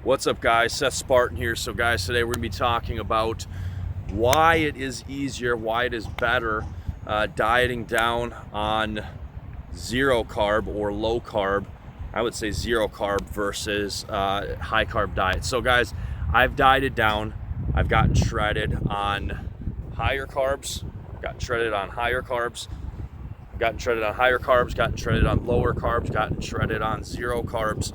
What's up, guys? Seth Spartan here. So guys, today we're gonna be talking about why it is easier, why it is better dieting down on zero carb or low carb. I would say zero carb versus high carb diet. So guys, I've dieted down. I've gotten shredded on higher carbs, gotten shredded on higher carbs, gotten shredded on higher carbs, gotten shredded on lower carbs, gotten shredded on zero carbs.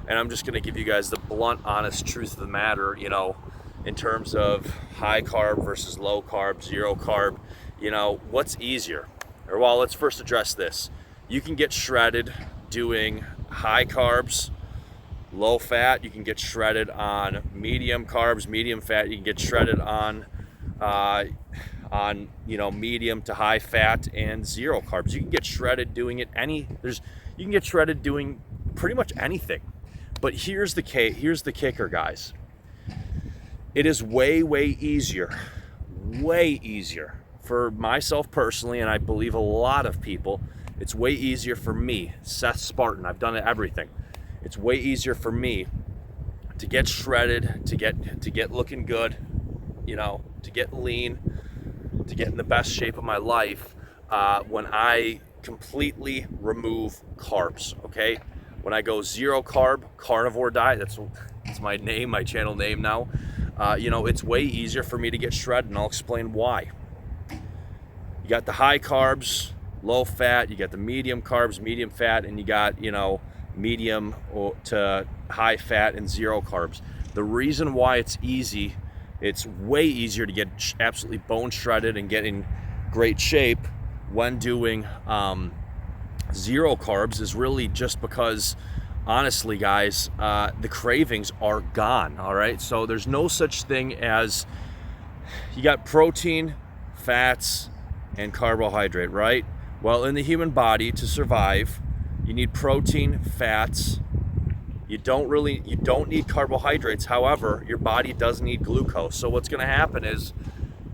And I'm just going to give you guys the blunt, honest truth of the matter, in terms of high carb versus low carb, zero carb, what's easier? Or, well, let's first address this. You can get shredded doing high carbs, low fat. You can get shredded on medium carbs, medium fat. You can get shredded on medium to high fat and zero carbs. You can get shredded doing it you can get shredded doing pretty much anything. But here's the kicker, guys. It is way easier for myself personally, and I believe a lot of people. It's way easier for me, Seth Spartan. I've done everything. It's way easier for me to get shredded, to get looking good, to get lean, to get in the best shape of my life when I completely remove carbs. Okay. When I go zero carb, carnivore diet, that's my name, my channel name now. It's way easier for me to get shredded, and I'll explain why. You got the high carbs, low fat, you got the medium carbs, medium fat, and you got, medium to high fat and zero carbs. The reason why it's way easier to get absolutely bone shredded and get in great shape when doing zero carbs is really just because, honestly, guys, the cravings are gone. All right, so there's no such thing as, you got protein, fats, and carbohydrate, right? Well, in the human body, to survive, you need protein, fats. You don't need carbohydrates. However, your body does need glucose. So what's going to happen is,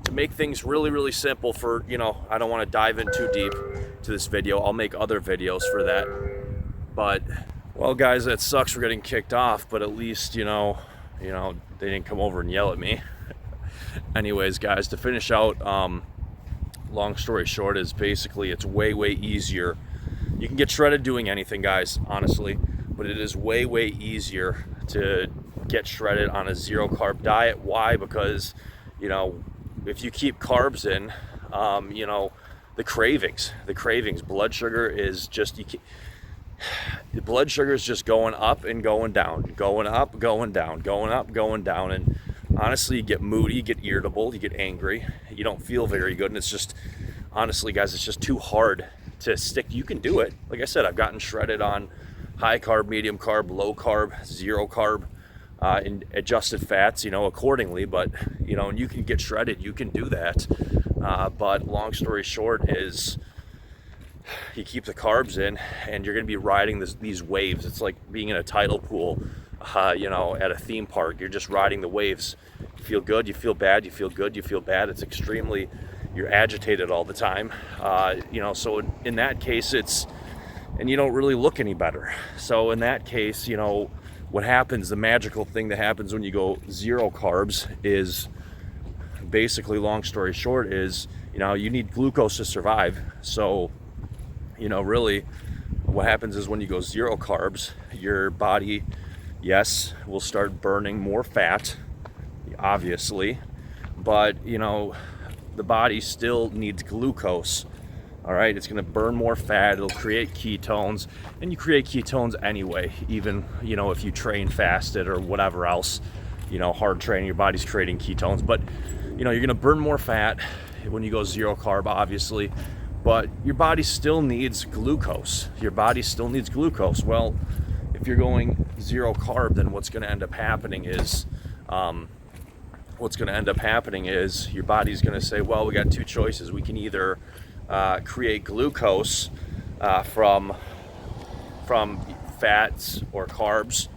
to make things really simple for, I don't want to dive in too deep to this video. I'll make other videos for that. But, well, guys, that sucks for getting kicked off, but at least, they didn't come over and yell at me. Anyways, guys, to finish out, long story short is basically it's way easier. You can get shredded doing anything, guys, honestly, but it is way easier to get shredded on a zero carb diet. Why? Because, if you keep carbs in, the cravings, blood sugar is just, the blood sugar is just going up and going down, going up, going down, going up, going down. And honestly, you get moody, you get irritable, you get angry, you don't feel very good. And it's just, honestly, guys, it's just too hard to stick. You can do it. Like I said, I've gotten shredded on high carb, medium carb, low carb, zero carb, and adjusted fats, accordingly. But, and you can get shredded, you can do that. But long story short is, you keep the carbs in and you're going to be riding these waves. It's like being in a tidal pool, at a theme park. You're just riding the waves. You feel good, you feel bad, you feel good, you feel bad. It's you're agitated all the time. So in that case, and you don't really look any better. So in that case, what happens, the magical thing that happens when you go zero carbs is, basically, long story short is, you need glucose to survive. So, really what happens is when you go zero carbs, your body, yes, will start burning more fat, obviously, but, the body still needs glucose. All right, it's going to burn more fat, it'll create ketones, and you create ketones anyway, even, if you train fasted or whatever else, hard training, your body's creating ketones. But, you're going to burn more fat when you go zero carb, obviously, but your body still needs glucose. Well, if you're going zero carb, then what's going to end up happening is, your body's going to say, well, we got two choices. We can either create glucose from fats or carbs,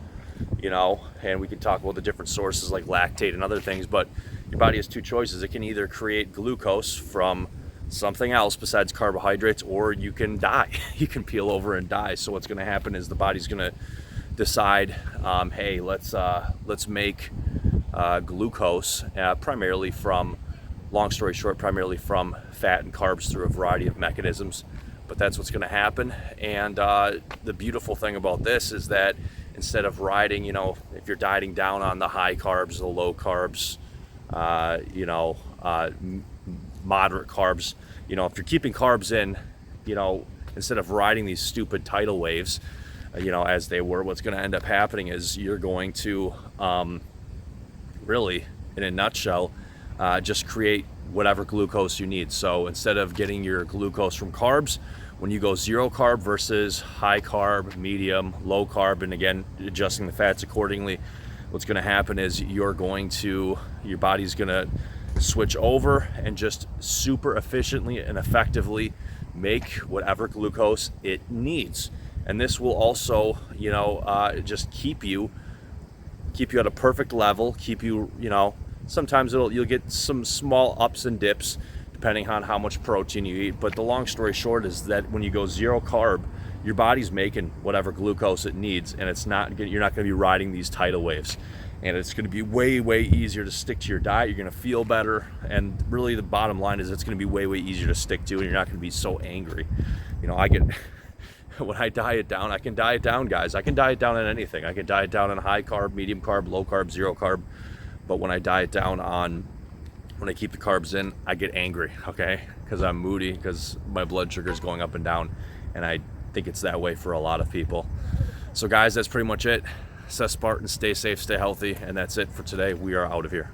and we can talk about the different sources like lactate and other things, but your body has two choices. It can either create glucose from something else besides carbohydrates, or you can die. You can peel over and die. So what's going to happen is the body's going to decide, hey, let's make glucose primarily from, long story short, primarily from fat and carbs through a variety of mechanisms. But that's what's going to happen. And the beautiful thing about this is that instead of riding, if you're dieting down on the high carbs, the low carbs, moderate carbs, if you're keeping carbs in, instead of riding these stupid tidal waves, as they were, what's going to end up happening is you're going to really, in a nutshell, just create whatever glucose you need. So instead of getting your glucose from carbs, when you go zero carb versus high carb, medium, low carb, and again, adjusting the fats accordingly, what's going to happen is your body's going to switch over and just super efficiently and effectively make whatever glucose it needs. And this will also, just keep you at a perfect level, keep you, sometimes you'll get some small ups and dips depending on how much protein you eat. But the long story short is that when you go zero carb, your body's making whatever glucose it needs, and you're not going to be riding these tidal waves. And it's going to be way, way easier to stick to your diet. You're going to feel better. And really the bottom line is it's going to be way, way easier to stick to, and you're not going to be so angry. When I diet down, I can diet down, guys. I can diet down on anything. I can diet down on high carb, medium carb, low carb, zero carb. But when I diet down when I keep the carbs in, I get angry, okay? Because I'm moody, because my blood sugar is going up and down. And I think it's that way for a lot of people. So guys, that's pretty much it. Seth Spartan, stay safe, stay healthy. And that's it for today. We are out of here.